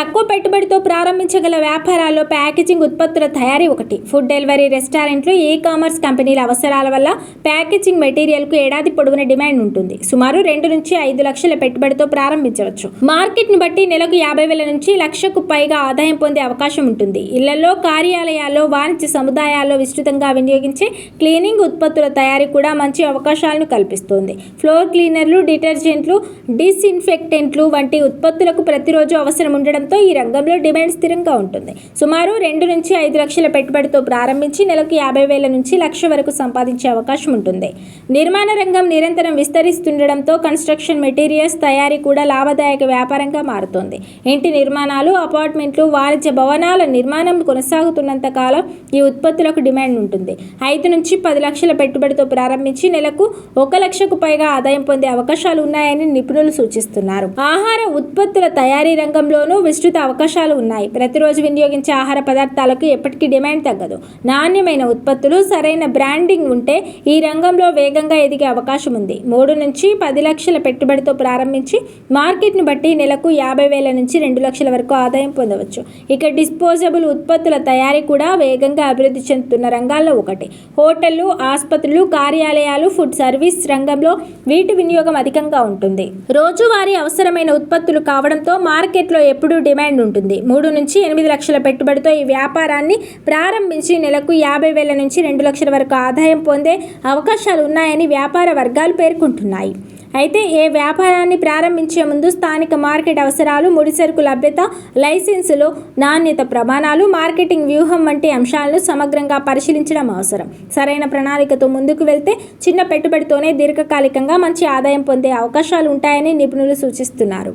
తక్కువ పెట్టుబడితో ప్రారంభించగల వ్యాపారాల్లో ప్యాకేజింగ్ ఉత్పత్తుల తయారీ ఒకటి. ఫుడ్ డెలివరీ, రెస్టారెంట్లు, ఈ-కామర్స్ కంపెనీల అవసరాల వల్ల ప్యాకేజింగ్ మెటీరియల్కు ఏడాది పొడవున డిమాండ్ ఉంటుంది. సుమారు 2 నుంచి 5 లక్షల పెట్టుబడితో ప్రారంభించవచ్చు. మార్కెట్ను బట్టి నెలకు 50,000 నుంచి 1,00,000కు పైగా ఆదాయం పొందే అవకాశం ఉంటుంది. ఇళ్లలో, కార్యాలయాల్లో, వాణిజ్య సముదాయాల్లో విస్తృతంగా వినియోగించే క్లీనింగ్ ఉత్పత్తుల తయారీ కూడా మంచి అవకాశాలను కల్పిస్తోంది. ఫ్లోర్ క్లీనర్లు, డిటర్జెంట్లు, డిస్ఇన్ఫెక్టెంట్లు వంటి ఉత్పత్తులకు ప్రతిరోజు అవసరం ఉండడంతో ఈ రంగంలో డిమాండ్ స్థిరంగా ఉంటుంది. సుమారు 2 నుంచి 5 లక్షల పెట్టుబడితో ప్రారంభించి నెలకు 50,000 నుంచి 1,00,000 వరకు సంపాదించే అవకాశం ఉంటుంది. నిర్మాణ రంగం నిరంతరం విస్తరిస్తుండడంతో కన్స్ట్రక్షన్ మెటీరియల్స్ తయారీ కూడా లాభదాయక వ్యాపారంగా మారుతోంది. ఇంటి నిర్మాణాలు, అపార్ట్మెంట్లు, వాణిజ్య భవనాల నిర్మాణం కొనసాగుతున్నంత కాలం ఈ ఉత్పత్తులకు డిమాండ్ ఉంటుంది. 5 నుంచి 10 లక్షల పెట్టుబడితో ప్రారంభించి నెలకు 1,00,000కు పైగా ఆదాయం పొందే అవకాశాలు ఉన్నాయని నిపుణులు సూచిస్తున్నారు. ఆహార ఉత్పత్తుల తయారీ రంగంలోనూ విస్తృత అవకాశాలు ఉన్నాయి. ప్రతిరోజు వినియోగించే ఆహార పదార్థాలకు ఎప్పటికీ డిమాండ్ తగ్గదు. నాణ్యమైన ఉత్పత్తులు, సరైన బ్రాండింగ్ ఉంటే ఈ రంగంలో వేగంగా ఎదిగే అవకాశం ఉంది. 3 నుంచి 10 లక్షల పెట్టుబడితో ప్రారంభించి మార్కెట్ను బట్టి నెలకు 50,000 నుంచి 2 లక్షల వరకు ఆదాయం పొందవచ్చు. ఇక డిస్పోజబుల్ ఉత్పత్తుల తయారీ కూడా వేగంగా అభివృద్ధి చెందుతున్న రంగాల్లో ఒకటి. హోటళ్లు, ఆసుపత్రులు, కార్యాలయాలు, ఫుడ్ సర్వీస్ రంగంలో వీటి వినియోగం అధికంగా ఉంటుంది. రోజువారీ అవసరమైన ఉత్పత్తులు కావడంతో మార్కెట్లో ఎప్పుడూ డిమాండ్ ఉంటుంది. 3 నుంచి 8 లక్షల పెట్టుబడితో ఈ వ్యాపారాన్ని ప్రారంభించి నెలకు 50,000 నుంచి 2 లక్షల వరకు ఆదాయం పొందే అవకాశాలు ఉన్నాయని వ్యాపార వర్గాలు పేర్కొంటున్నాయి. అయితే ఏ వ్యాపారాన్ని ప్రారంభించే ముందు స్థానిక మార్కెట్ అవసరాలు, ముడిసరుకు లభ్యత, లైసెన్సులు, నాణ్యత ప్రమాణాలు, మార్కెటింగ్ వ్యూహం వంటి అంశాలను సమగ్రంగా పరిశీలించడం అవసరం. సరైన ప్రణాళికతో ముందుకు వెళ్తే చిన్న పెట్టుబడితోనే దీర్ఘకాలికంగా మంచి ఆదాయం పొందే అవకాశాలు ఉంటాయని నిపుణులు సూచిస్తున్నారు.